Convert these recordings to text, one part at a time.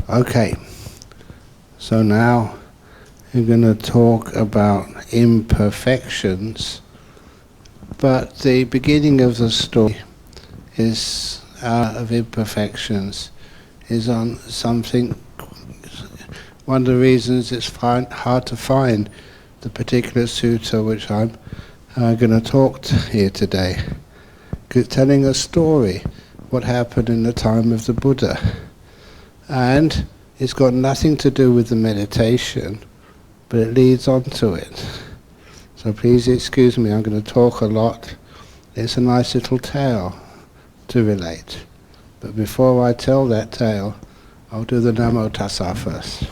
Okay, so now we're going to talk about imperfections, but the beginning of the story is of imperfections is on something. One of the reasons it's hard to find the particular sutta which I'm going to talk here today, because it's telling a story what happened in the time of the Buddha, and it's got nothing to do with the meditation, but it leads on to it. So please excuse me, I'm going to talk a lot. It's a nice little tale to relate, but before I tell that tale, I'll do the Namo Tassa first.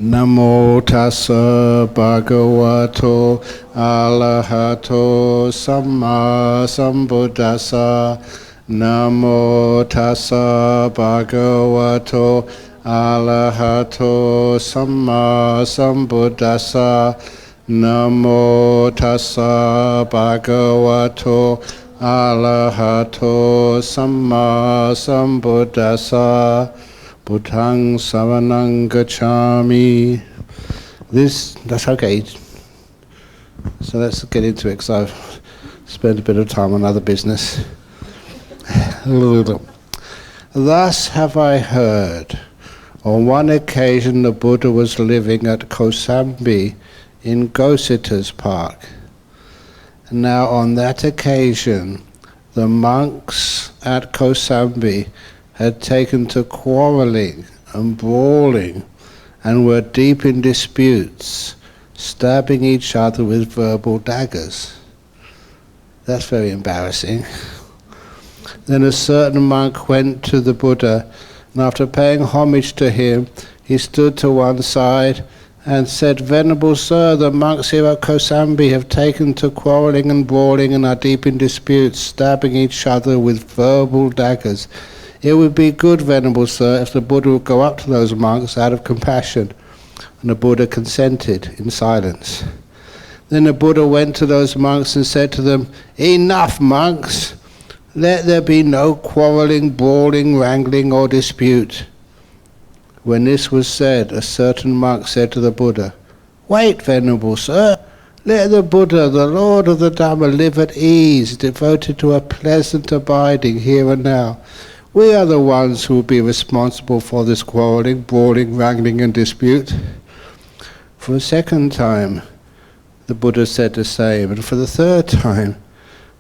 Namo Tassa Bhagavato Arahato Samma Sambuddhassa. Namo Tassa Bhagavato Arahato Samma Sambuddhassa. Namo Tassa Bhagavato Arahato Samma Sambuddhassa. Buddhaṃ saranang gacchāmi. That's okay. So let's get into it, because I've spent a bit of time on other business. Thus have I heard. On one occasion the Buddha was living at Kosambi in Gosita's park. Now on that occasion the monks at Kosambi had taken to quarrelling and brawling and were deep in disputes, stabbing each other with verbal daggers. That's very embarrassing. Then a certain monk went to the Buddha, and after paying homage to him, he stood to one side and said, "Venerable Sir, the monks here at Kosambi have taken to quarrelling and brawling and are deep in disputes, stabbing each other with verbal daggers. It would be good, Venerable Sir, if the Buddha would go up to those monks out of compassion." And the Buddha consented in silence. Then the Buddha went to those monks and said to them, "Enough, monks! Let there be no quarrelling, brawling, wrangling, or dispute." When this was said, a certain monk said to the Buddha, "Wait, Venerable Sir! Let the Buddha, the Lord of the Dhamma, live at ease, devoted to a pleasant abiding here and now. We are the ones who will be responsible for this quarrelling, brawling, wrangling, and dispute." For a second time, the Buddha said the same, and for the third time,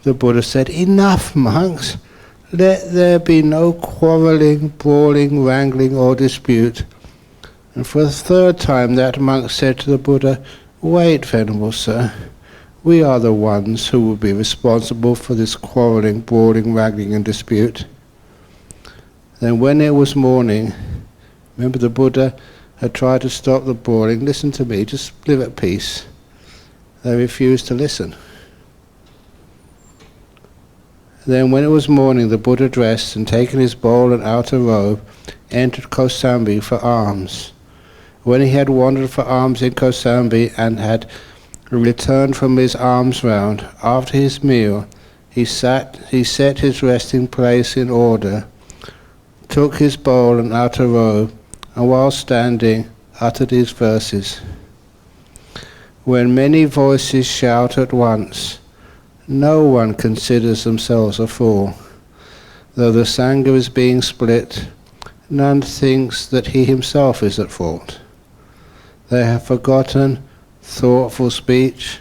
the Buddha said, "Enough, monks! Let there be no quarrelling, brawling, wrangling, or dispute." And for the third time, that monk said to the Buddha, "Wait, Venerable Sir, we are the ones who will be responsible for this quarrelling, brawling, wrangling, and dispute." Then when it was morning, remember the Buddha had tried to stop the brawling. Listen to me, just live at peace. They refused to listen. Then when it was morning, the Buddha dressed and taking his bowl and outer robe, entered Kosambi for alms. When he had wandered for alms in Kosambi and had returned from his alms round, after his meal, he set his resting place in order, took his bowl and outer robe, and while standing uttered these verses. When many voices shout at once, no one considers themselves a fool. Though the Sangha is being split, none thinks that he himself is at fault. They have forgotten thoughtful speech,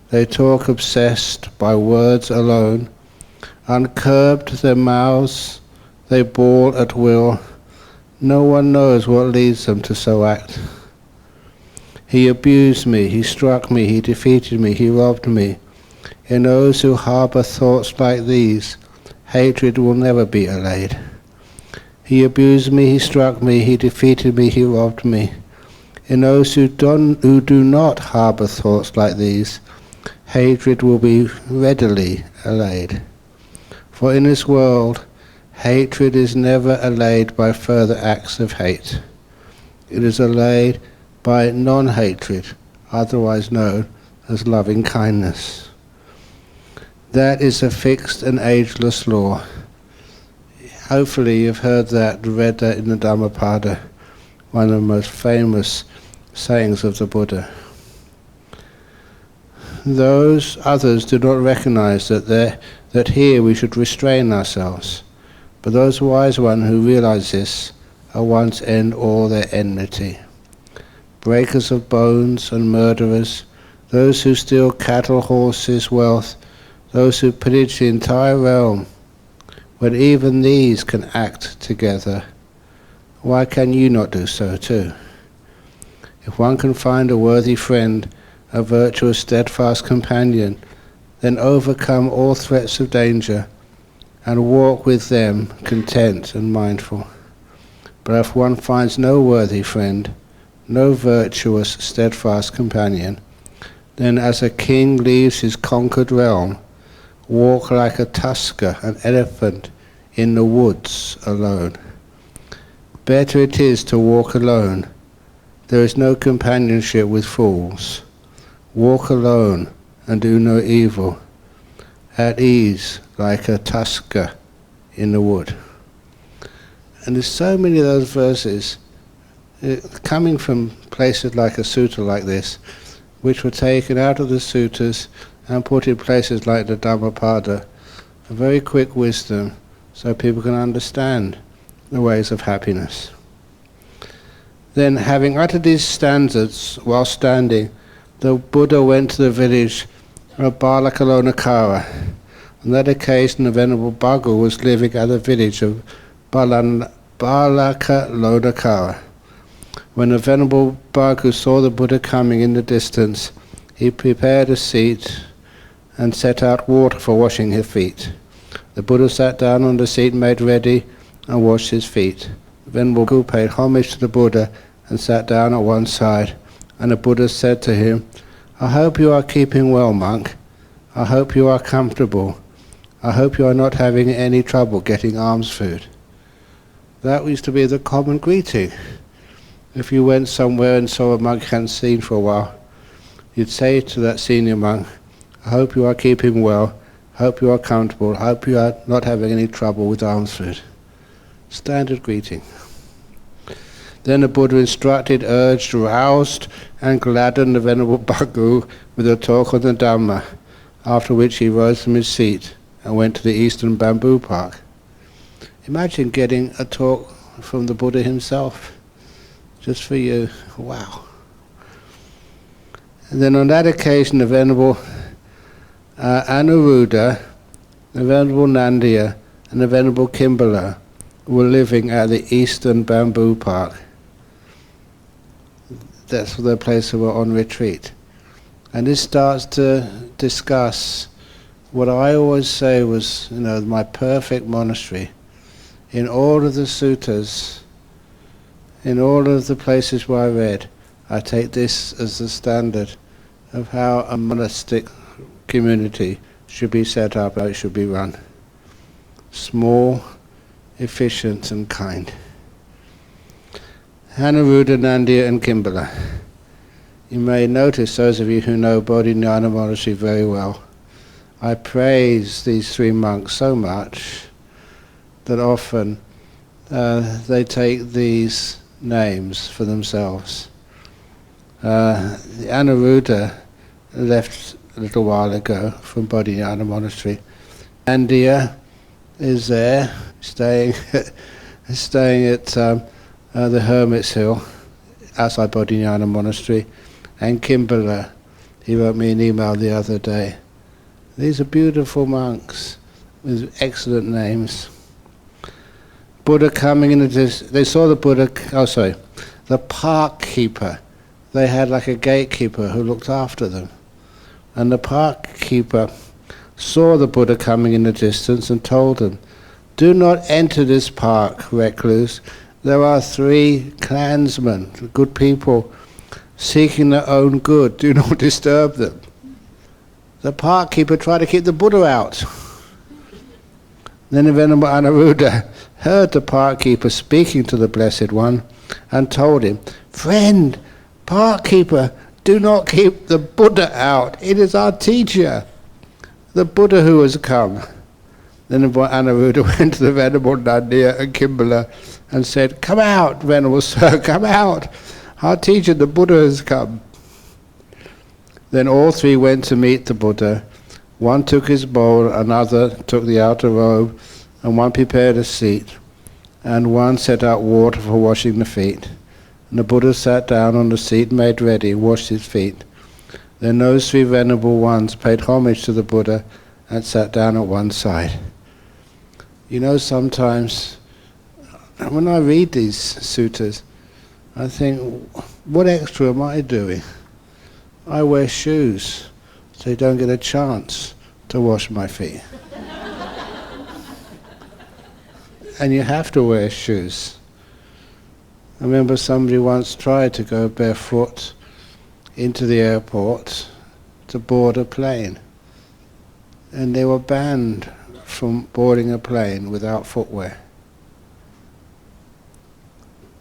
they talk obsessed by words alone, uncurbed their mouths, they bawl at will. No one knows what leads them to so act. He abused me, he struck me, he defeated me, he robbed me. In those who harbour thoughts like these, hatred will never be allayed. He abused me, he struck me, he defeated me, he robbed me. In those who do not harbour thoughts like these, hatred will be readily allayed. For in this world, hatred is never allayed by further acts of hate. It is allayed by non-hatred, otherwise known as loving kindness. That is a fixed and ageless law. Hopefully you've heard that, read that in the Dhammapada, one of the most famous sayings of the Buddha. Those others do not recognize that here we should restrain ourselves, but those wise ones who realize this at once end all their enmity. Breakers of bones and murderers, those who steal cattle, horses, wealth, those who pillage the entire realm, when even these can act together, why can you not do so too? If one can find a worthy friend, a virtuous, steadfast companion, then overcome all threats of danger and walk with them content and mindful. But if one finds no worthy friend, no virtuous, steadfast companion, then as a king leaves his conquered realm, walk like a tusker, an elephant, in the woods alone. Better it is to walk alone. There is no companionship with fools. Walk alone and do no evil, at ease like a tusker in the wood. And there's so many of those verses coming from places like a sutta like this, which were taken out of the suttas and put in places like the Dhammapada, a very quick wisdom so people can understand the ways of happiness. Then, having uttered these stanzas while standing, the Buddha went to the village of Balakalonakara. On that occasion, the Venerable Bhagu was living at the village of Balakalonakara. When the Venerable Bhagu saw the Buddha coming in the distance, he prepared a seat and set out water for washing his feet. The Buddha sat down on the seat made ready and washed his feet. The Venerable Bhagu paid homage to the Buddha and sat down at one side, and the Buddha said to him, "I hope you are keeping well, monk. I hope you are comfortable. I hope you are not having any trouble getting alms food." That used to be the common greeting. If you went somewhere and saw a monk you hadn't seen for a while, you'd say to that senior monk, "I hope you are keeping well, I hope you are comfortable, I hope you are not having any trouble with alms food." Standard greeting. Then the Buddha instructed, urged, roused, and gladdened the Venerable Bhagu with a talk on the Dhamma, after which he rose from his seat and went to the Eastern Bamboo Park. Imagine getting a talk from the Buddha himself, just for you. Wow. And then on that occasion, the Venerable Anuruddha, the Venerable Nandiya, and the Venerable Kimbala were living at the Eastern Bamboo Park. That's the place they were on retreat. And this starts to discuss what I always say was, my perfect monastery. In all of the suttas, in all of the places where I read, I take this as the standard of how a monastic community should be set up, how it should be run. Small, efficient and kind. Anuruddha, Nandiya and Kimbala. You may notice, those of you who know Bodhinyana Monastery very well, I praise these three monks so much that often they take these names for themselves. Anuruddha left a little while ago from Bodhinyana Monastery. Nandiya is there, staying at the Hermit's Hill, outside Bodhinyana Monastery, and Kimbala, he wrote me an email the other day. These are beautiful monks with excellent names. Buddha coming in, they saw the Buddha, the park keeper. They had like a gatekeeper who looked after them. And the park keeper saw the Buddha coming in the distance and told them, "Do not enter this park, recluse. There are 3 clansmen, good people, seeking their own good. Do not disturb them." The park keeper tried to keep the Buddha out. Then the Venerable Anuruddha heard the park keeper speaking to the Blessed One and told him, "Friend, park keeper, do not keep the Buddha out. It is our teacher, the Buddha who has come." Then the boy Anuruddha went to the Venerable Nandiya and Kimbala and said, "Come out, Venerable Sir, come out. Our teacher, the Buddha, has come." Then all three went to meet the Buddha. One took his bowl, another took the outer robe, and one prepared a seat, and one set out water for washing the feet. And the Buddha sat down on the seat made ready, washed his feet. Then those three venerable ones paid homage to the Buddha and sat down at one side. You know, sometimes when I read these suttas, I think, what extra am I doing? I wear shoes, so you don't get a chance to wash my feet. And you have to wear shoes. I remember somebody once tried to go barefoot into the airport to board a plane, and they were banned from boarding a plane without footwear.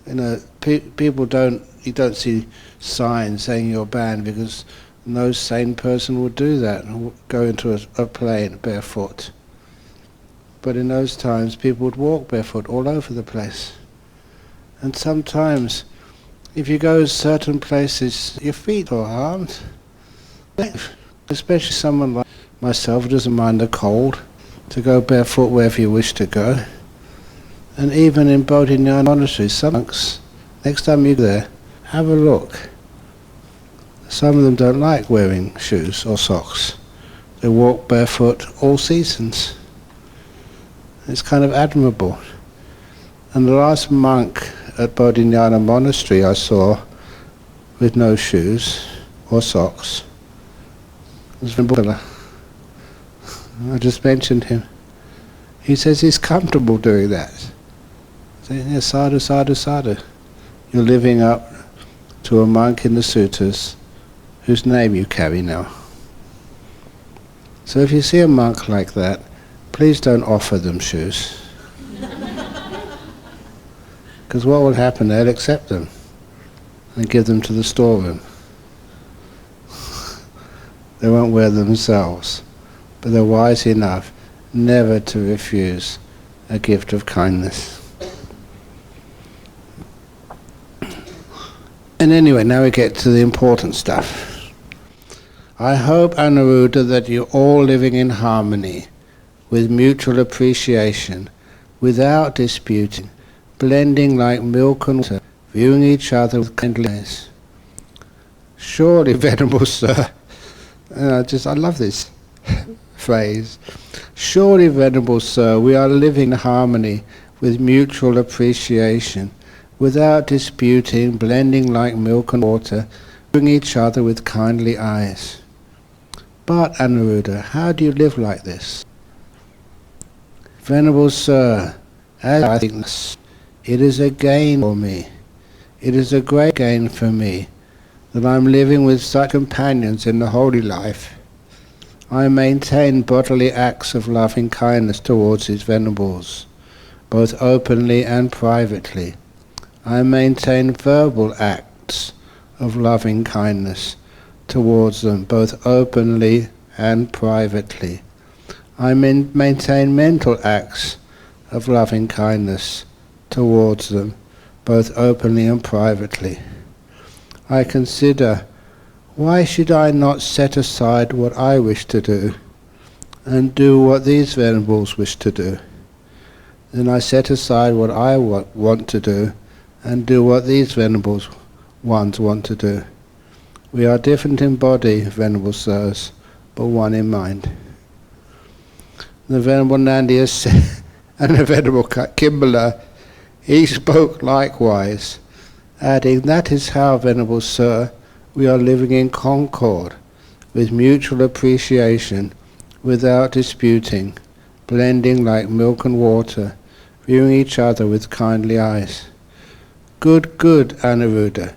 You know, you don't see signs saying you're banned, because no sane person would do that, go into a plane barefoot. But in those times, people would walk barefoot all over the place. And sometimes, if you go to certain places, your feet are harmed. Especially someone like myself who doesn't mind the cold, to go barefoot wherever you wish to go. And even in Bodhinyana monasteries, some monks, next time you're there, have a look. Some of them don't like wearing shoes or socks. They walk barefoot all seasons. It's kind of admirable. And the last monk at Bodhinyana monastery I saw with no shoes or socks was Buddha. I just mentioned him. He says he's comfortable doing that. Saying, yeah, sadhu, sadhu, sadhu. You're living up to a monk in the suttas whose name you carry now. So if you see a monk like that, please don't offer them shoes. Because what will happen, they'll accept them and give them to the storeroom. They won't wear them themselves, but they're wise enough never to refuse a gift of kindness. And anyway, now we get to the important stuff. I hope, Anuruddha, that you're all living in harmony, with mutual appreciation, without disputing, blending like milk and water, viewing each other with kindliness. Surely, Venerable Sir, I love this phrase. Surely, Venerable Sir, we are living in harmony with mutual appreciation, without disputing, blending like milk and water, viewing each other with kindly eyes. But, Anuruddha, how do you live like this? Venerable Sir, as I think this, it is a gain for me. It is a great gain for me that I am living with such companions in the holy life. I maintain bodily acts of loving kindness towards these venerables, both openly and privately. I maintain verbal acts of loving kindness towards them, both openly and privately. I maintain mental acts of loving kindness towards them, both openly and privately. I consider, why should I not set aside what I wish to do and do what these venerables wish to do? Then I set aside what I want to do and do what these venerables ones want to do. We are different in body, Venerable Sirs, but one in mind. The Venerable Nandiya said, and the Venerable Kimbala, he spoke likewise, adding, that is how, Venerable Sir, we are living in concord, with mutual appreciation, without disputing, blending like milk and water, viewing each other with kindly eyes. Good, good, Anuruddha.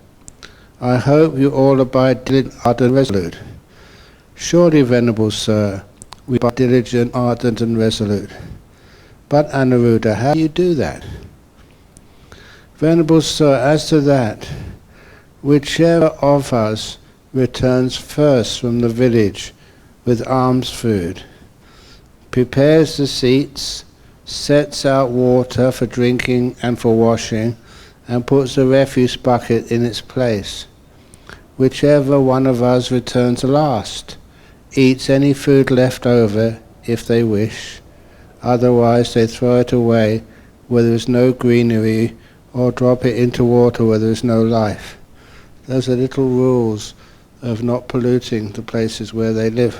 I hope you all abide diligent, ardent, and resolute. Surely, Venerable Sir, we are diligent, ardent, and resolute. But, Anuruddha, how do you do that? Venerable Sir, as to that, whichever of us returns first from the village with alms food, prepares the seats, sets out water for drinking and for washing, and puts the refuse bucket in its place. Whichever one of us returns last, eats any food left over if they wish, otherwise they throw it away where there is no greenery, or drop it into water where there is no life. Those are little rules of not polluting the places where they live.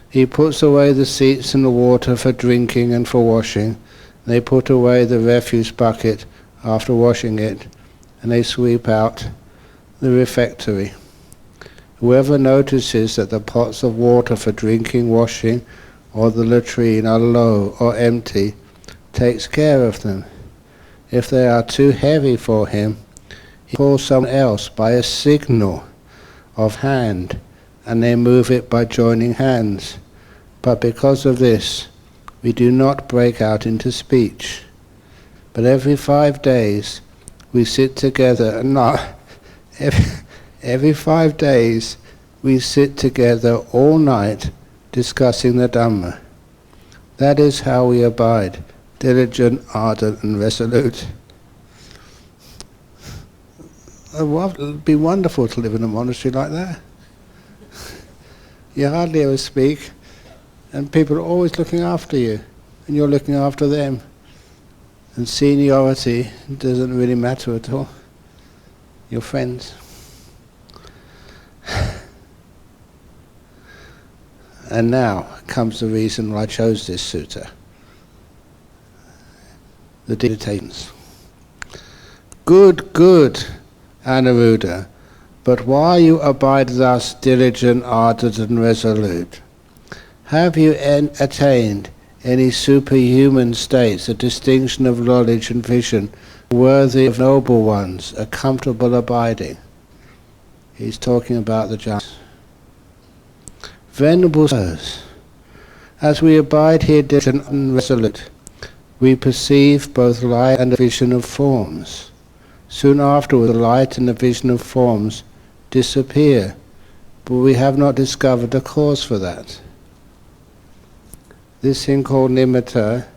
He puts away the seats and the water for drinking and for washing. They put away the refuse bucket after washing it, and they sweep out the refectory. Whoever notices that the pots of water for drinking, washing, or the latrine are low or empty, takes care of them. If they are too heavy for him, he calls someone else by a signal of hand, and they move it by joining hands. But because of this, we do not break out into speech. But every 5 days, we sit together, every 5 days, we sit together all night discussing the Dhamma. That is how we abide, diligent, ardent, and resolute. It would be wonderful to live in a monastery like that. You hardly ever speak, and people are always looking after you, and you're looking after them. And seniority doesn't really matter at all. You're friends. And now comes the reason why I chose this sutta. The meditations. Good, good, Anuruddha, but while you abide thus diligent, ardent and resolute, have you attained any superhuman states, a distinction of knowledge and vision, worthy of noble ones, a comfortable abiding? He's talking about the jhanas. Venerable sirs, as we abide here diligent and resolute, we perceive both light and the vision of forms. Soon afterward, the light and the vision of forms disappear, but we have not discovered the cause for that. This thing called nimitta,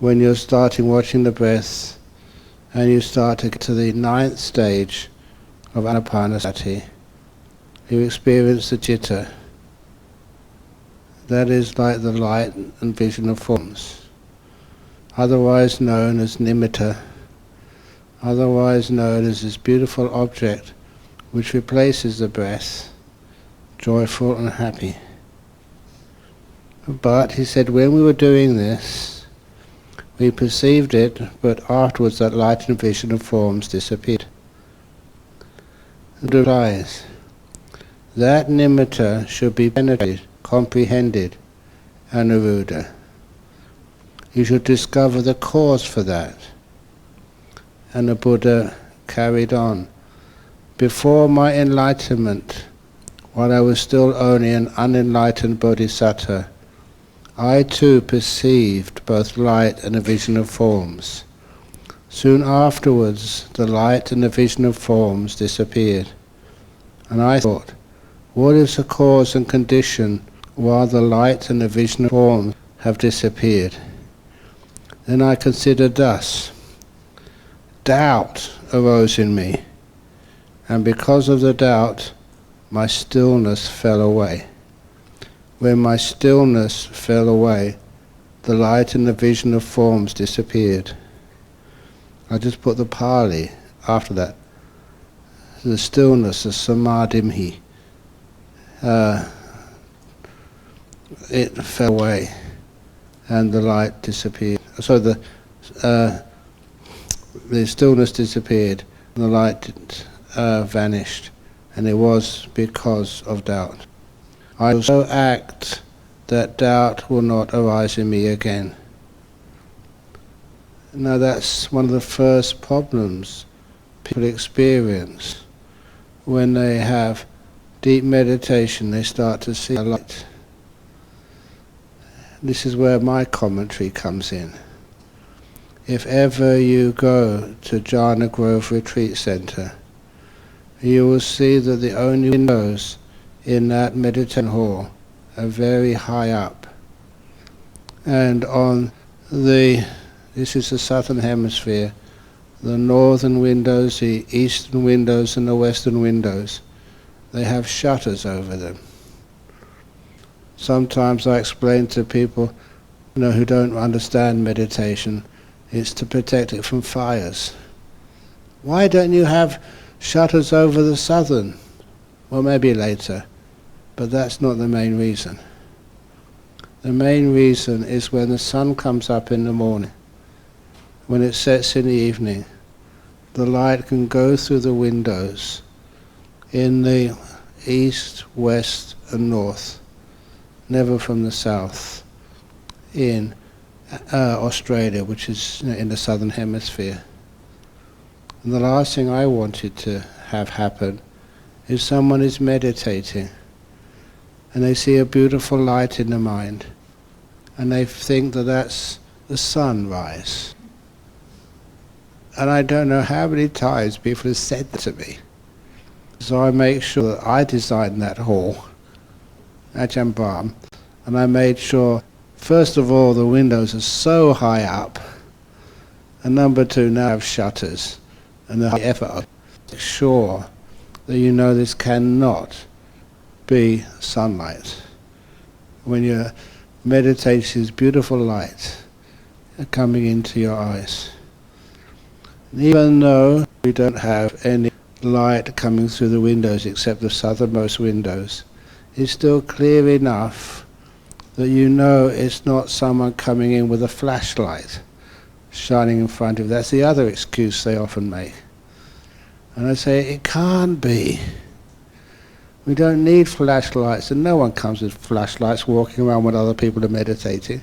when you're starting watching the breath, and you start to get to the 9th stage of anapanasati, you experience the citta. That is like the light and vision of forms, otherwise known as nimitta, otherwise known as this beautiful object which replaces the breath, joyful and happy. But, he said, when we were doing this, we perceived it, but afterwards that light and vision of forms disappeared. And replies, that nimitta should be penetrated, comprehended, Anuruddha. You should discover the cause for that. And the Buddha carried on. Before my enlightenment, while I was still only an unenlightened bodhisattva, I too perceived both light and a vision of forms. Soon afterwards, the light and the vision of forms disappeared. And I thought, what is the cause and condition while the light and the vision of forms have disappeared? Then I considered thus. Doubt arose in me, and because of the doubt, my stillness fell away. When my stillness fell away, the light and the vision of forms disappeared. I just put the Pali after that. The stillness, the samadhimhi, it fell away, and the light disappeared. So the stillness disappeared, and the light vanished, and it was because of doubt. I will so act that doubt will not arise in me again. Now that's one of the first problems people experience when they have deep meditation. They start to see a light. This is where my commentary comes in. If ever you go to Jhana Grove Retreat Center, you will see that the only windows in that meditation hall are very high up. And this is the southern hemisphere, the northern windows, the eastern windows and the western windows, they have shutters over them. Sometimes I explain to people who don't understand meditation, it's to protect it from fires. Why don't you have shutters over the southern? Well, maybe later, but that's not the main reason. The main reason is when the sun comes up in the morning, when it sets in the evening, the light can go through the windows in the east, west and north, never from the south, in Australia, which is in the southern hemisphere. And the last thing I wanted to have happen is someone is meditating and they see a beautiful light in the mind and they think that that's the sunrise. And I don't know how many times people have said that to me. So I make sure that I designed that hall, Ajahn Brahm, and I made sure, first of all, the windows are so high up, and number two, now have shutters, and they're effort. Make sure that you know this cannot be sunlight. When you're meditating, this beautiful light coming into your eyes. Even though we don't have any light coming through the windows except the southernmost windows, it's still clear enough that you know it's not someone coming in with a flashlight shining in front of you. That's the other excuse they often make. And I say, it can't be. We don't need flashlights, and no one comes with flashlights walking around when other people are meditating.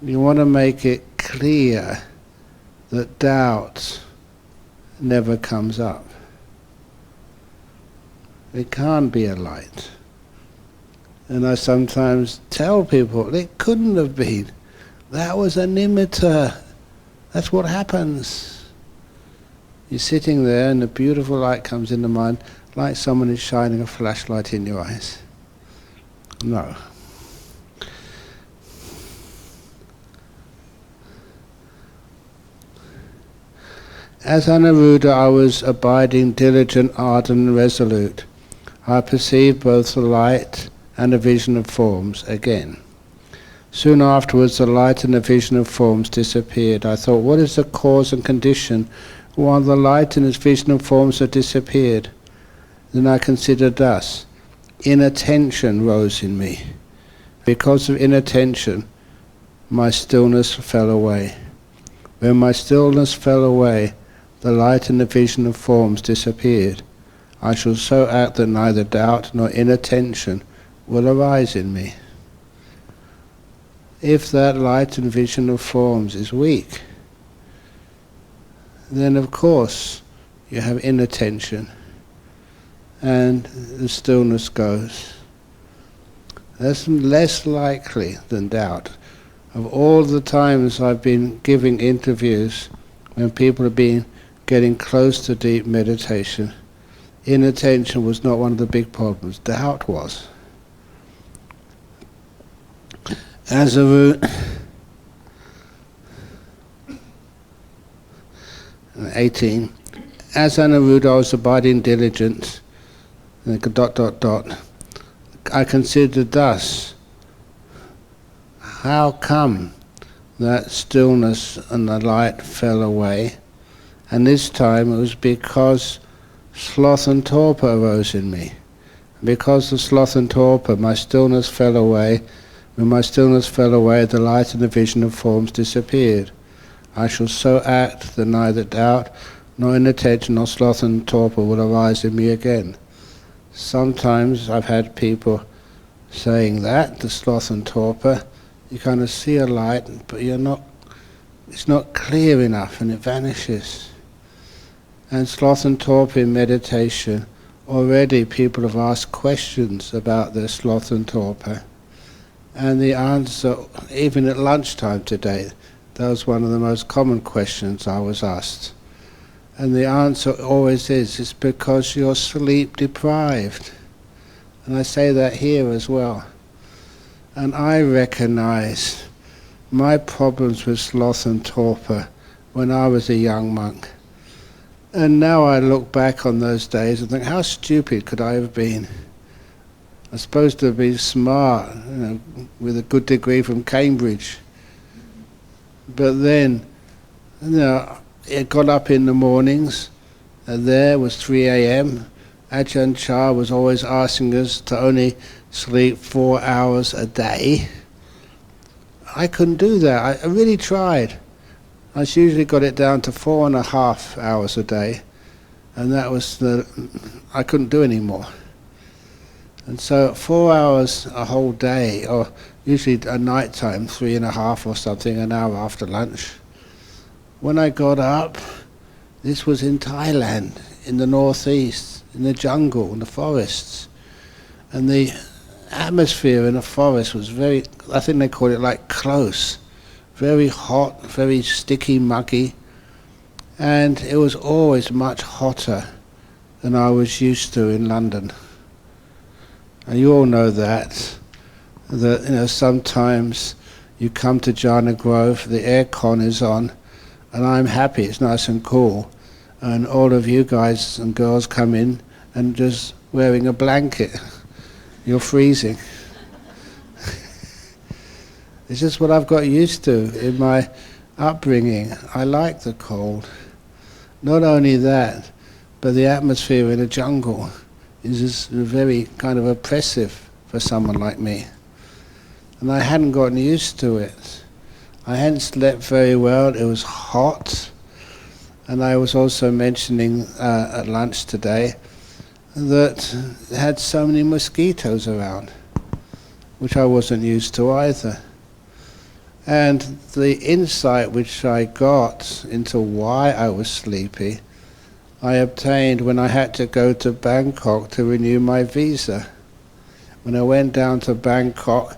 You want to make it clear that doubt never comes up. It can't be a light. And I sometimes tell people, it couldn't have been. That was an nimitta. That's what happens. You're sitting there and the beautiful light comes in the mind, like someone is shining a flashlight in your eyes. No. As Anuruddha, I was abiding, diligent, ardent and resolute. I perceived both the light and the vision of forms again. Soon afterwards the light and the vision of forms disappeared. I thought, what is the cause and condition while the light and its vision of forms have disappeared? Then I considered thus, inattention rose in me. Because of inattention, my stillness fell away. When my stillness fell away, the light and the vision of forms disappeared. I shall so act that neither doubt nor inattention will arise in me. If that light and vision of forms is weak, then of course you have inattention and the stillness goes. That's less likely than doubt. Of all the times I've been giving interviews when people have been getting close to deep meditation, inattention was not one of the big problems. Doubt was. As a rule, 18. As Anuruddha, I was abiding diligent. I considered thus, how come that stillness and the light fell away? And this time it was because sloth and torpor arose in me. Because of sloth and torpor, my stillness fell away. When my stillness fell away, the light and the vision of forms disappeared. I shall so act that neither doubt nor inattention nor sloth and torpor will arise in me again. Sometimes I've had people saying that, the sloth and torpor, you kind of see a light, but it's not clear enough and it vanishes. And sloth and torpor in meditation, already people have asked questions about their sloth and torpor. And the answer, even at lunchtime today, that was one of the most common questions I was asked. And the answer always is, it's because you're sleep deprived. And I say that here as well. And I recognize my problems with sloth and torpor when I was a young monk. And now I look back on those days and think, how stupid could I have been? I'm supposed to be smart, with a good degree from Cambridge. But then, it got up in the mornings, and there was 3 a.m. Ajahn Chah was always asking us to only sleep 4 hours a day. I couldn't do that. I really tried. I usually got it down to 4.5 hours a day, and that was I couldn't do any more. And so 4 hours a whole day, or usually at night time, 3.5 or something, an hour after lunch. When I got up, this was in Thailand, in the northeast, in the jungle, in the forests. And the atmosphere in the forest was very, I think they call it like close, very hot, very sticky, muggy. And it was always much hotter than I was used to in London. And you all know that sometimes you come to Jhana Grove, the aircon is on, and I'm happy, it's nice and cool, and all of you guys and girls come in and just wearing a blanket. You're freezing. It's just what I've got used to in my upbringing. I like the cold. Not only that, but the atmosphere in a jungle is just very kind of oppressive for someone like me. And I hadn't gotten used to it. I hadn't slept very well, it was hot. And I was also mentioning at lunch today that it had so many mosquitoes around, which I wasn't used to either. And the insight which I got into why I was sleepy, I obtained when I had to go to Bangkok to renew my visa. When I went down to Bangkok,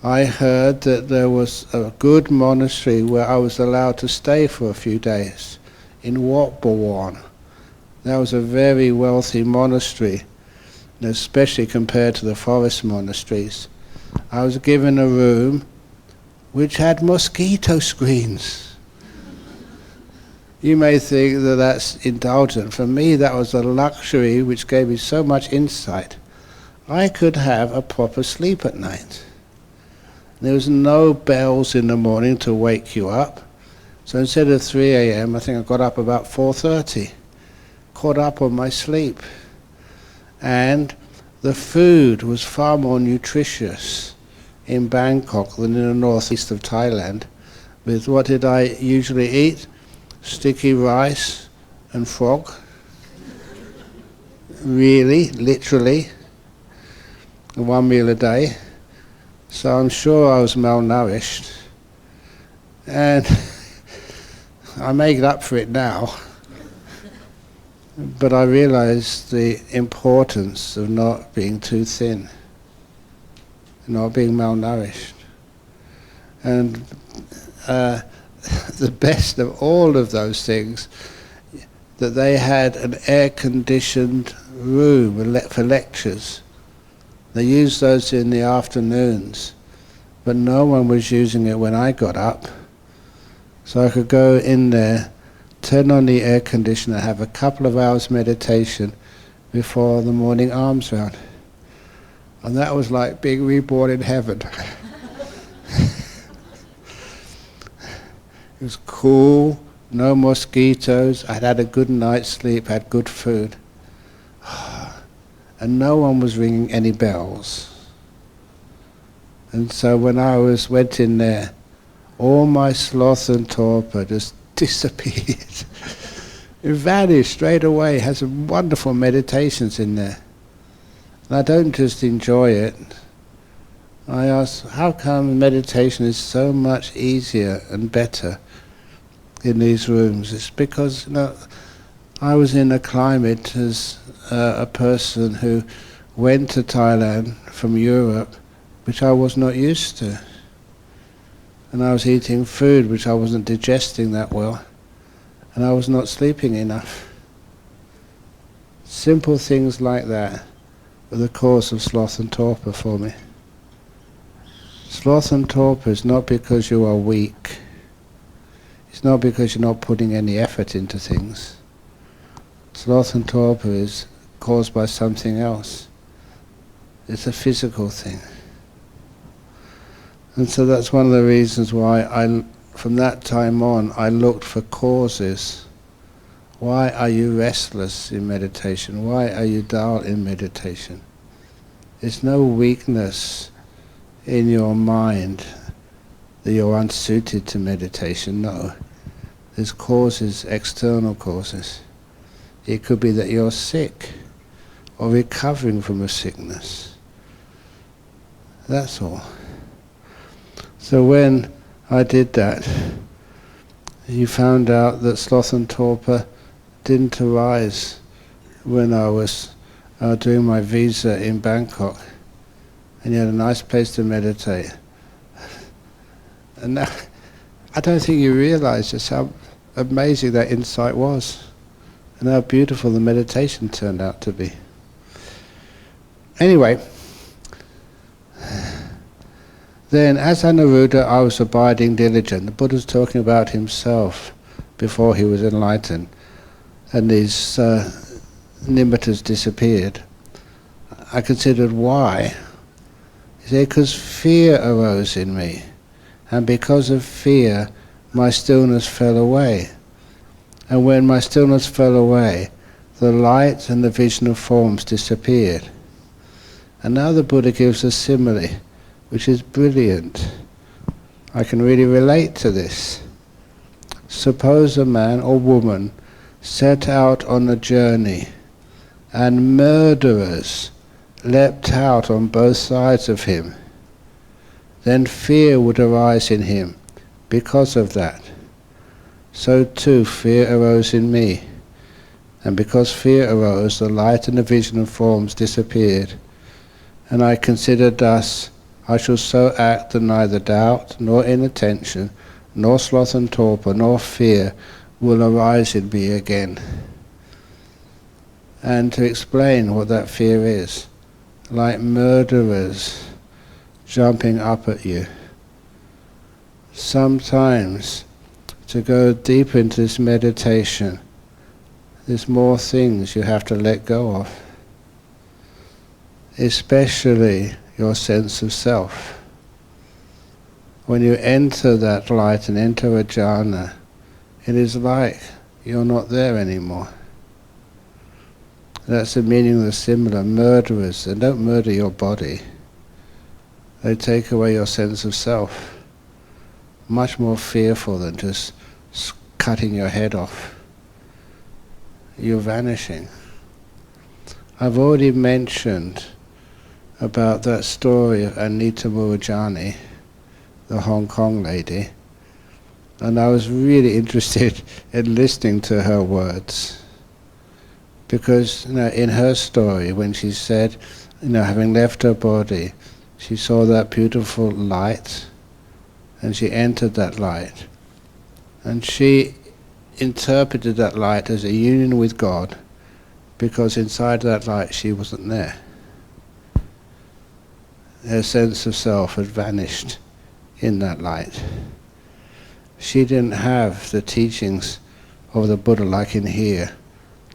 I heard that there was a good monastery where I was allowed to stay for a few days, in Wat Bawan. That was a very wealthy monastery, especially compared to the forest monasteries. I was given a room which had mosquito screens. You may think that that's indulgent. For me, that was a luxury which gave me so much insight. I could have a proper sleep at night. There was no bells in the morning to wake you up. So instead of 3 a.m., I think I got up about 4:30, caught up on my sleep. And the food was far more nutritious in Bangkok than in the northeast of Thailand. With what did I usually eat? Sticky rice and frog. Really, literally, 1 meal a day. So I'm sure I was malnourished. And I make up for it now. But I realized the importance of not being too thin, not being malnourished. And the best of all of those things, that they had an air-conditioned room for lectures. They used those in the afternoons, but no one was using it when I got up. So I could go in there, turn on the air conditioner, have a couple of hours meditation before the morning alms round. And that was like being reborn in heaven. It was cool, no mosquitoes, I'd had a good night's sleep, had good food. And no one was ringing any bells. And so when I went in there, all my sloth and torpor just disappeared. It vanished straight away. It has some wonderful meditations in there. And I don't just enjoy it. I ask, how come meditation is so much easier and better in these rooms? It's because I was in a climate as a person who went to Thailand from Europe, which I was not used to. And I was eating food which I wasn't digesting that well, and I was not sleeping enough. Simple things like that the cause of sloth and torpor for me. Sloth and torpor is not because you are weak. It's not because you're not putting any effort into things. Sloth and torpor is caused by something else. It's a physical thing. And so that's one of the reasons why from that time on, I looked for causes. Why are you restless in meditation? Why are you dull in meditation? There's no weakness in your mind that you're unsuited to meditation, no. There's causes, external causes. It could be that you're sick or recovering from a sickness. That's all. So when I did that, you found out that sloth and torpor didn't arise when I was doing my visa in Bangkok, and you had a nice place to meditate. And now, I don't think you realize just how amazing that insight was, and how beautiful the meditation turned out to be. Anyway, then as Anuruddha, I was abiding diligent. The Buddha's talking about himself before he was enlightened, and these nimittas disappeared. I considered why. He said, because fear arose in me, and because of fear my stillness fell away. And when my stillness fell away, the light and the vision of forms disappeared. And now the Buddha gives a simile, which is brilliant. I can really relate to this. Suppose a man or woman set out on a journey, and murderers leapt out on both sides of him. Then fear would arise in him because of that. So too fear arose in me, and because fear arose, the light and the vision of forms disappeared. And I considered thus, I shall so act that neither doubt, nor inattention, nor sloth and torpor, nor fear will arise in me again. And to explain what that fear is, like murderers jumping up at you. Sometimes, to go deep into this meditation, there's more things you have to let go of, especially your sense of self. When you enter that light and enter a jhana, it is like you're not there anymore. That's the meaning of the similar. Murderers, they don't murder your body. They take away your sense of self. Much more fearful than just cutting your head off. You're vanishing. I've already mentioned about that story of Anita Murajani, the Hong Kong lady, and I was really interested in listening to her words, because in her story, when she said, having left her body, she saw that beautiful light, and she entered that light, and she interpreted that light as a union with God, because inside that light she wasn't there. Her sense of self had vanished in that light. She didn't have the teachings of the Buddha like in here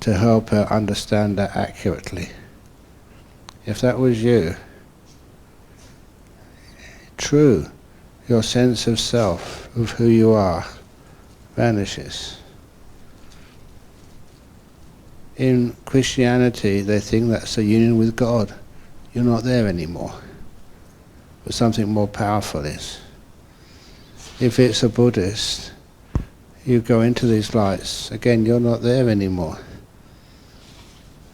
to help her understand that accurately. If that was you, true, your sense of self, of who you are, vanishes. In Christianity, they think that's a union with God. You're not there anymore. But something more powerful is. If it's a Buddhist, you go into these lights, again, you're not there anymore.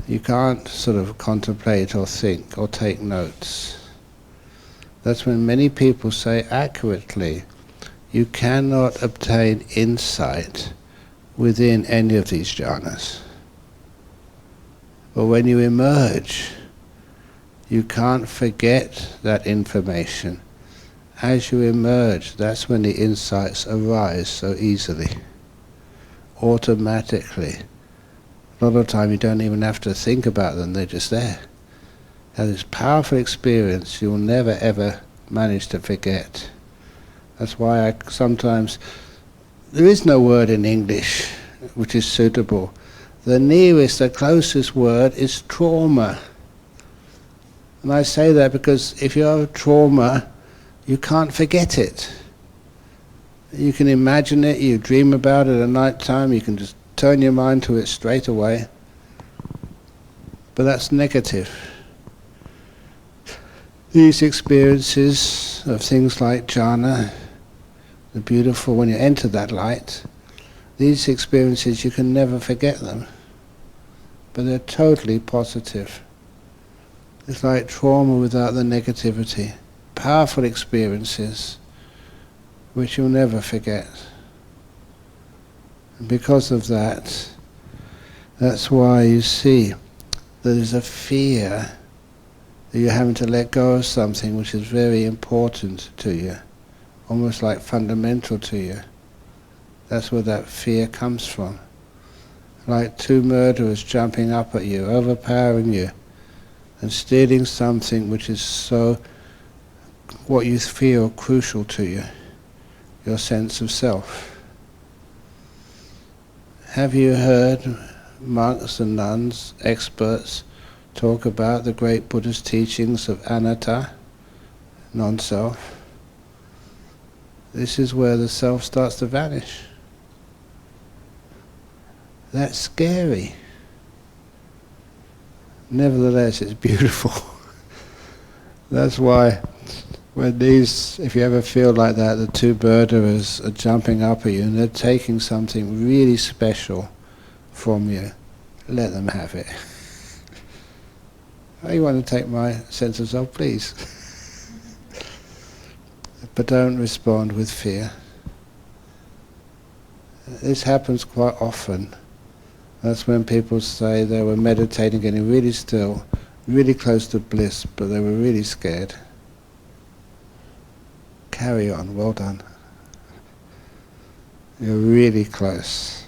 You can't sort of contemplate or think or take notes. That's when many people say accurately, you cannot obtain insight within any of these jhanas. But when you emerge, you can't forget that information. As you emerge, that's when the insights arise so easily, automatically. A lot of the time you don't even have to think about them, they're just there. That is powerful experience you'll never ever manage to forget. That's why I sometimes, there is no word in English which is suitable. The nearest, the closest word is trauma. And I say that because if you have trauma, you can't forget it. You can imagine it, you dream about it at night time, you can just turn your mind to it straight away. But that's negative. These experiences of things like jhana, the beautiful, when you enter that light, these experiences, you can never forget them. But they're totally positive. It's like trauma without the negativity. Powerful experiences which you'll never forget. And because of that, that's why you see that there's a fear that you're having to let go of something which is very important to you, almost like fundamental to you. That's where that fear comes from. Like two murderers jumping up at you, overpowering you, and stealing something which is so, what you feel crucial to you, your sense of self. Have you heard monks and nuns, experts, talk about the great Buddhist teachings of anatta, non-self? This is where the self starts to vanish. That's scary. Nevertheless, it's beautiful. That's why when these, if you ever feel like that, the two murderers are jumping up at you and they're taking something really special from you, let them have it. Oh, you want to take my sense of self, please. But don't respond with fear. This happens quite often. That's when people say they were meditating, getting really still, really close to bliss, but they were really scared. Carry on, well done. You're really close.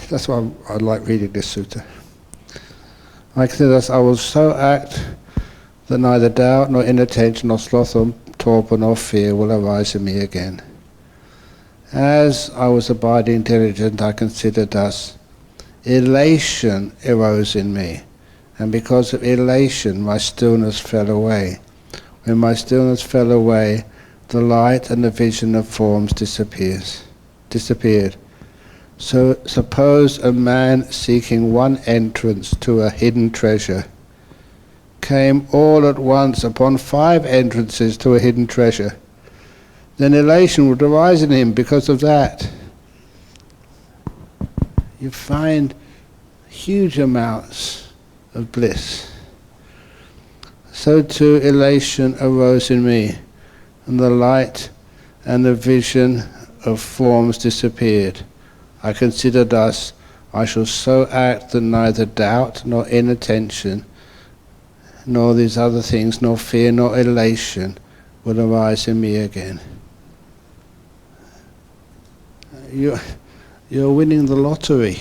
That's why I like reading this sutta. Like this, I will so act that neither doubt, nor inattention, nor sloth, nor torpor, nor fear will arise in me again. As I was abiding diligent, I considered thus, elation arose in me, and because of elation my stillness fell away. When my stillness fell away, the light and the vision of forms disappeared. So suppose a man seeking one entrance to a hidden treasure came all at once upon 5 entrances to a hidden treasure. Then elation would arise in him because of that. You find huge amounts of bliss. So too elation arose in me, and the light and the vision of forms disappeared. I considered thus, I shall so act that neither doubt nor inattention, nor these other things, nor fear nor elation will arise in me again. You're winning the lottery.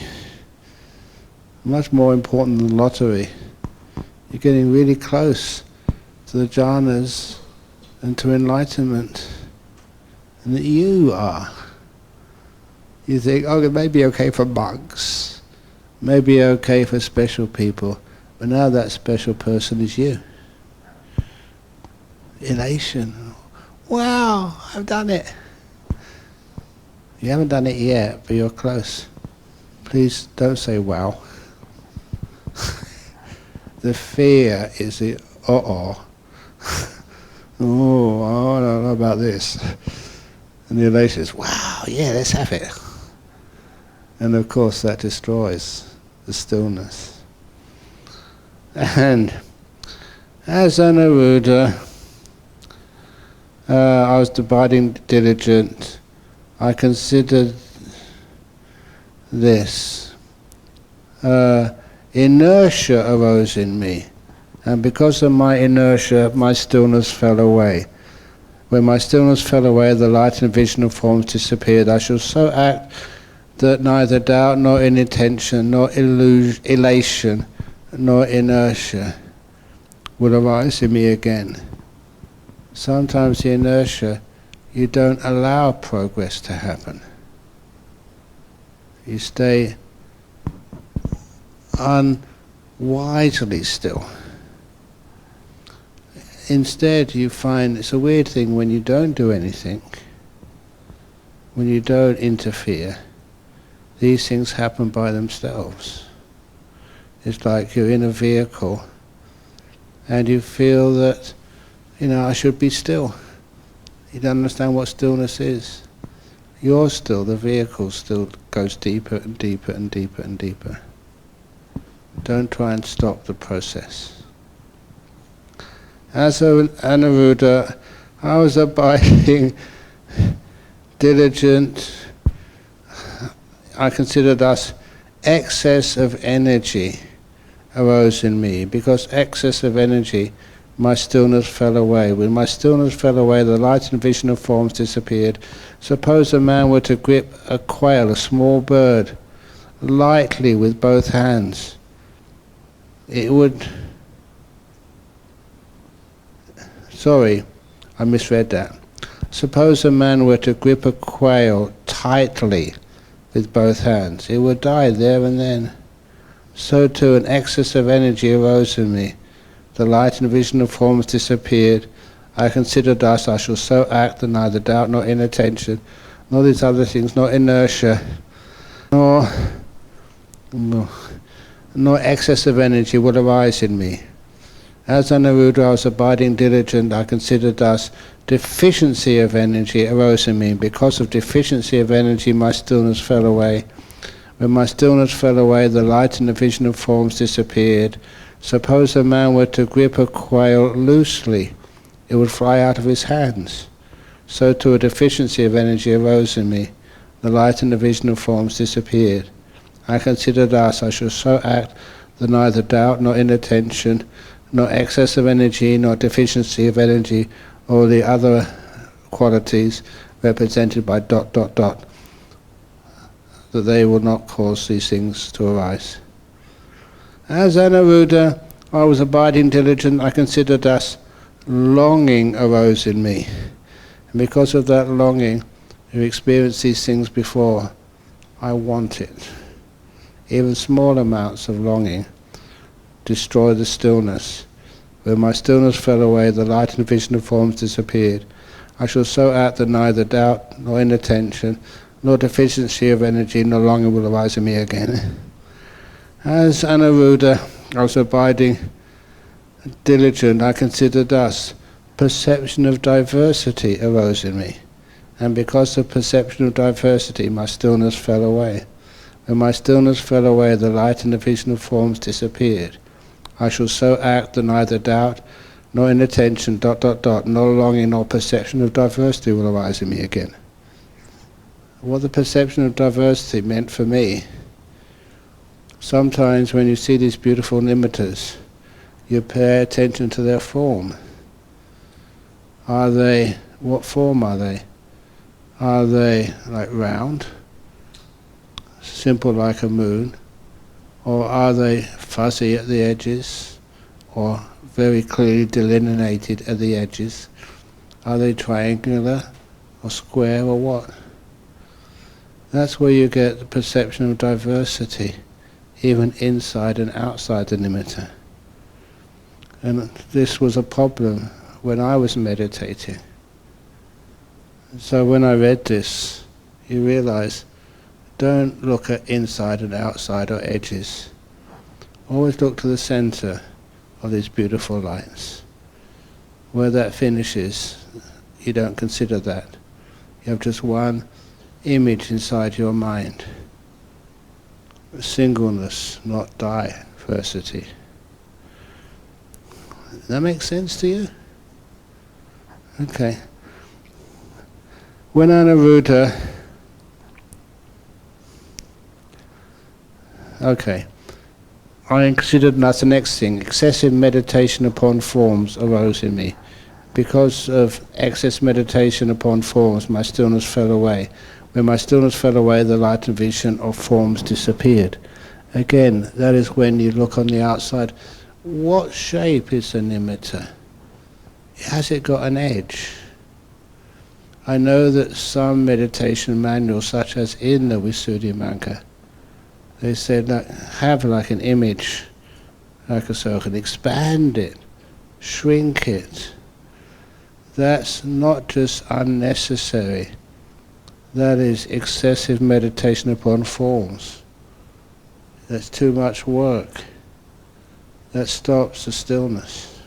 Much more important than the lottery. You're getting really close to the jhanas and to enlightenment. And that you are. You think, oh, it may be okay for monks, may be okay for special people, but now that special person is you. Elation. Wow, I've done it. You haven't done it yet, but you're close. Please don't say wow. The fear is the oh, I don't know about this. And the elation is, wow, yeah, let's have it. And of course that destroys the stillness. And as an Aruda, I was abiding diligent. I considered this. Inertia arose in me, and because of my inertia, my stillness fell away. When my stillness fell away, the light and vision of forms disappeared. I shall so act that neither doubt nor inattention nor elation nor inertia will arise in me again. Sometimes the inertia, you don't allow progress to happen. You stay unwisely still. Instead, you find it's a weird thing when you don't do anything, when you don't interfere, these things happen by themselves. It's like you're in a vehicle and you feel that, I should be still. You don't understand what stillness is. You're still, the vehicle still goes deeper and deeper and deeper and deeper. Don't try and stop the process. As Anuruddha, I was abiding, diligent. I consider thus excess of energy arose in me. Because excess of energy, my stillness fell away. When my stillness fell away, the light and vision of forms disappeared. Suppose a man were to grip a quail, a small bird, lightly with both hands. It would... Sorry, I misread that. Suppose a man were to grip a quail tightly with both hands. It would die there and then. So too an excess of energy arose in me. The light and vision of forms disappeared. I considered thus, I shall so act that neither doubt nor inattention, nor these other things, nor inertia, nor excess of energy will arise in me. As Anuruddha, I was abiding diligent. I considered thus, deficiency of energy arose in me. Because of deficiency of energy, my stillness fell away. When my stillness fell away, the light and the vision of forms disappeared. Suppose a man were to grip a quail loosely, it would fly out of his hands. So too a deficiency of energy arose in me. The light and the vision of forms disappeared. I considered thus, I shall so act that neither doubt nor inattention, nor excess of energy, nor deficiency of energy, or the other qualities represented by ... that they will not cause these things to arise. As Anuruddha, I was abiding diligent. I considered thus, longing arose in me. And because of that longing, who experienced these things before, I want it. Even small amounts of longing destroy the stillness. When my stillness fell away, the light and vision of forms disappeared. I shall so act that neither doubt nor inattention, nor deficiency of energy, nor longing will arise in me again. As Anuruddha, I was abiding diligent. I considered thus, perception of diversity arose in me. And because of perception of diversity, my stillness fell away. When my stillness fell away, the light and the vision of forms disappeared. I shall so act that neither doubt, nor inattention, ... nor longing, nor perception of diversity will arise in me again. What the perception of diversity meant for me, sometimes when you see these beautiful nimittas, you pay attention to their form. What form are they? Are they like round, simple like a moon? Or are they fuzzy at the edges, or very clearly delineated at the edges? Are they triangular, or square, or what? That's where you get the perception of diversity, even inside and outside the nimitta. And this was a problem when I was meditating. So when I read this, you realize, don't look at inside and outside or edges. Always look to the center of these beautiful lights. Where that finishes, you don't consider that. You have just one image inside your mind. Singleness, not diversity. Does that make sense to you? Okay. When Anuruddha... Okay. I considered that's the next thing. Excessive meditation upon forms arose in me. Because of excess meditation upon forms, my stillness fell away. When my stillness fell away, the light and vision of forms disappeared. Again, that is when you look on the outside. What shape is the nimitta? Has it got an edge? I know that some meditation manuals, such as in the Visuddhimagga, they said that have like an image, like a circle, expand it, shrink it. That's not just unnecessary. That is excessive meditation upon forms. That's too much work. That stops the stillness.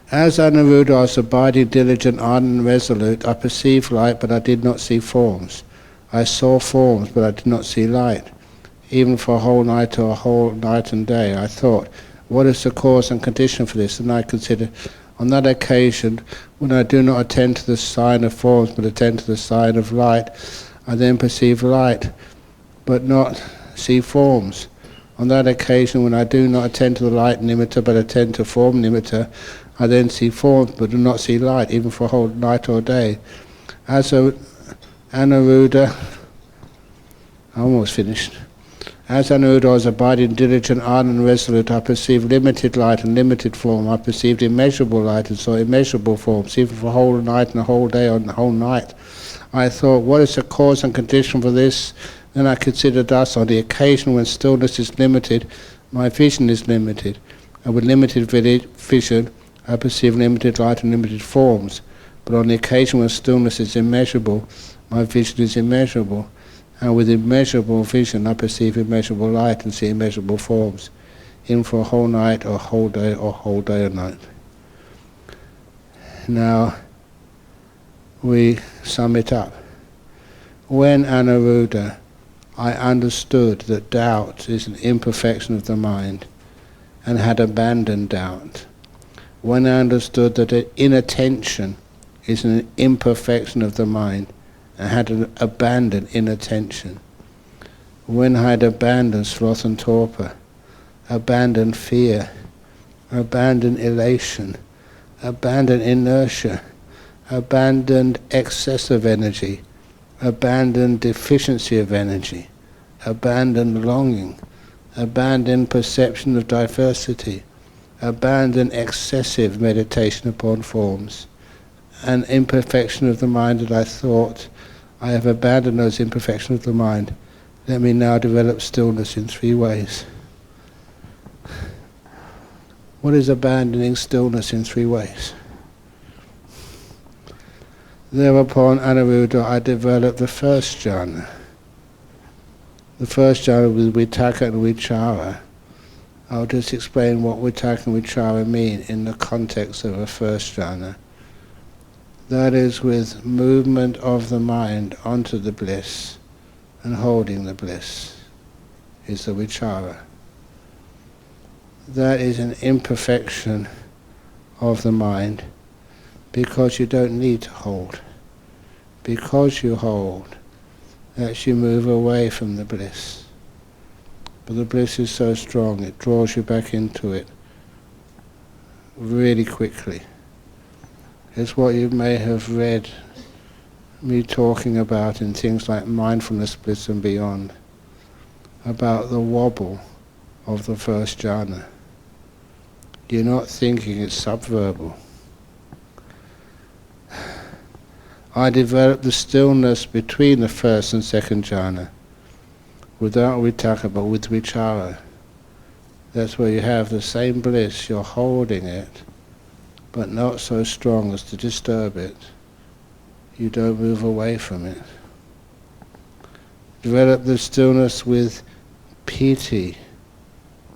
As Anuruddha was abiding, diligent, ardent, and resolute, I perceived light, but I did not see forms. I saw forms, but I did not see light. Even for a whole night or a whole night and day, I thought, what is the cause and condition for this? And I considered, on that occasion, when I do not attend to the sign of forms, but attend to the sign of light, I then perceive light, but not see forms. On that occasion, when I do not attend to the light nimitta, but attend to form nimitta, I then see forms, but do not see light, even for a whole night or day. As Anuruddha, I almost finished. As Anuruddha was abiding, diligent, ardent, and resolute, I perceived limited light and limited form. I perceived immeasurable light and saw immeasurable forms, even for a whole night and a whole day and a whole night. I thought, what is the cause and condition for this? Then I considered thus, on the occasion when stillness is limited, my vision is limited. And with limited vision, I perceive limited light and limited forms. But on the occasion when stillness is immeasurable, my vision is immeasurable. And with immeasurable vision, I perceive immeasurable light and see immeasurable forms, even for a whole night or a whole day or a whole day or night. Now, we sum it up. When Anuruddha, I understood that doubt is an imperfection of the mind and had abandoned doubt. When I understood that inattention is an imperfection of the mind and had abandoned inattention. When I had abandoned sloth and torpor, abandoned fear, abandoned elation, abandoned inertia, abandoned excess of energy, abandoned deficiency of energy, abandoned longing, abandoned perception of diversity, abandoned excessive meditation upon forms, an imperfection of the mind that I thought, I have abandoned those imperfections of the mind. Let me now develop stillness in 3 ways. What is abandoning stillness in 3 ways? Thereupon, Anuruddha, I developed the first jhana. The first jhana with vitakka and vichara. I'll just explain what vitakka and vichara mean in the context of a first jhana. That is with movement of the mind onto the bliss and holding the bliss is the vichara. That is an imperfection of the mind because you don't need to hold. Because you hold, that you move away from the bliss. But the bliss is so strong, it draws you back into it really quickly. It's what you may have read me talking about in things like mindfulness, bliss and beyond, about the wobble of the first jhana. You're not thinking, it's subverbal. I developed the stillness between the first and second jhana, without vitakka but with vichara. That's where you have the same bliss, you're holding it, but not so strong as to disturb it. You don't move away from it. Develop the stillness with piti,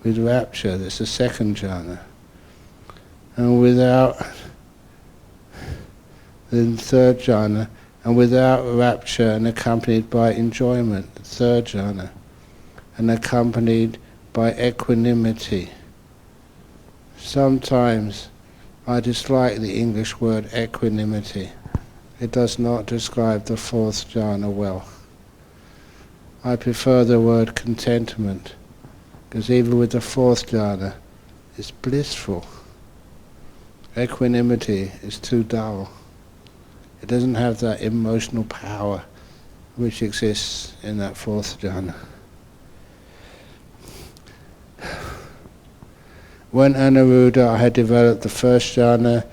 with rapture, that's the second jhana. And without the third jhana, and without rapture and accompanied by enjoyment, the third jhana, and accompanied by equanimity. Sometimes I dislike the English word equanimity. It does not describe the fourth jhana well. I prefer the word contentment, because even with the fourth jhana, it's blissful. Equanimity is too dull. It doesn't have that emotional power which exists in that fourth jhana. When Anuruddha had developed the first jhana,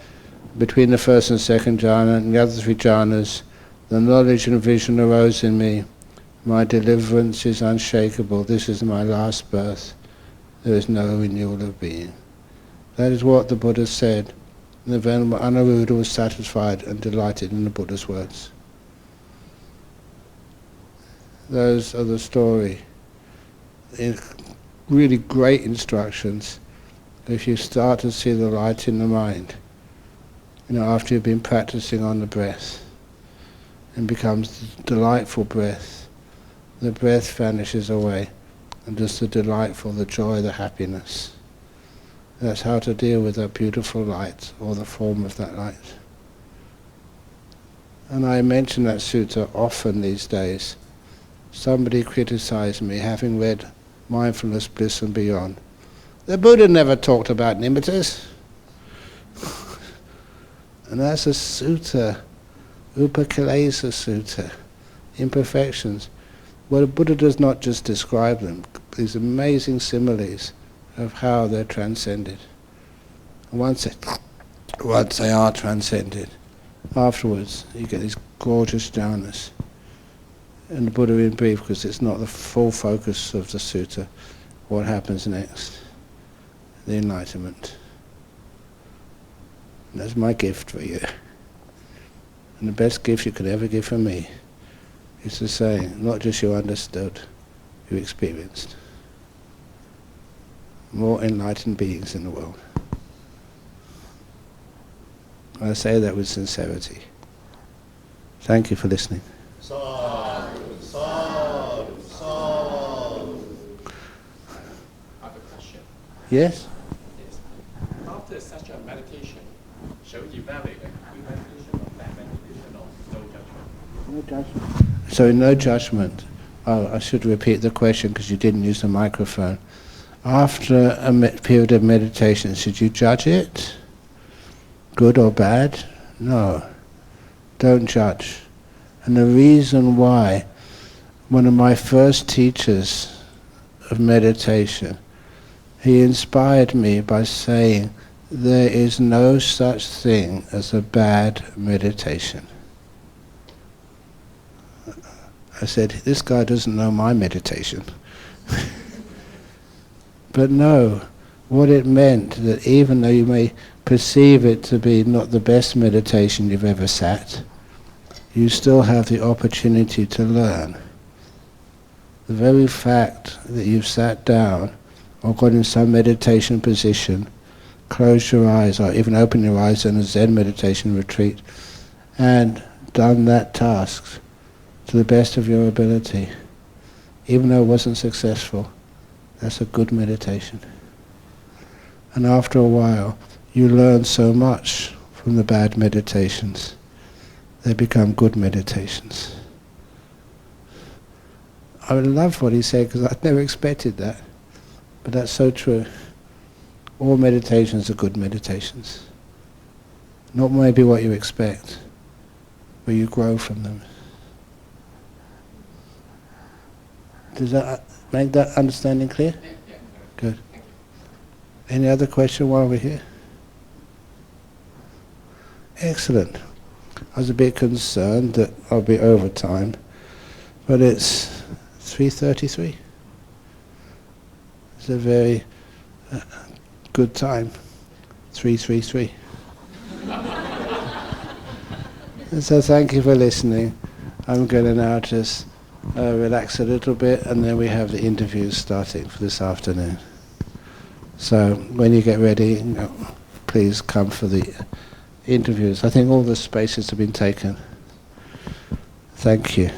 between the first and second jhana and the other three jhanas, the knowledge and vision arose in me. My deliverance is unshakable. This is my last birth. There is no renewal of being. That is what the Buddha said. And the Venerable Anuruddha was satisfied and delighted in the Buddha's words. Those are the story. Really great instructions. If you start to see the light in the mind, after you've been practicing on the breath, and becomes delightful breath, the breath vanishes away, and just the delightful, the joy, the happiness. That's how to deal with that beautiful light, or the form of that light. And I mention that sutta often these days. Somebody criticized me, having read Mindfulness, Bliss and Beyond. The Buddha never talked about nimittas. And that's a sutta, Upakilesa Sutta, imperfections. Well, the Buddha does not just describe them, these amazing similes of how they're transcended. And once they are transcended, afterwards you get these gorgeous jhanas. And the Buddha, in brief, because it's not the full focus of the sutta, what happens next? The enlightenment. And that's my gift for you. And the best gift you could ever give for me is to say, not just you understood, you experienced. More enlightened beings in the world. I say that with sincerity. Thank you for listening. Sadhu, sadhu, sadhu. I have a question. Yes? Yes. After such a meditation, shall we evaluate a good meditation or bad meditation or no judgment? No judgment. So no judgment. Oh, I should repeat the question because you didn't use the microphone. After a period of meditation, should you judge it? Good or bad? No. Don't judge. And the reason why, one of my first teachers of meditation, he inspired me by saying, there is no such thing as a bad meditation. I said, this guy doesn't know my meditation. But no, what it meant, that even though you may perceive it to be not the best meditation you've ever sat, you still have the opportunity to learn. The very fact that you've sat down or got in some meditation position, closed your eyes or even opened your eyes in a Zen meditation retreat and done that task to the best of your ability, even though it wasn't successful, that's a good meditation. And after a while, you learn so much from the bad meditations. They become good meditations. I love what he said because I'd never expected that. But that's so true. All meditations are good meditations. Not maybe what you expect, but you grow from them. Does that make that understanding clear? Yeah. Good. Any other question while we're here? Excellent. I was a bit concerned that I'll be over time, but it's 3:33. It's a very good time. 3:33. And so thank you for listening. I'm going to now just relax a little bit, and then we have the interviews starting for this afternoon. So when you get ready, please come for the interviews. I think all the spaces have been taken. Thank you.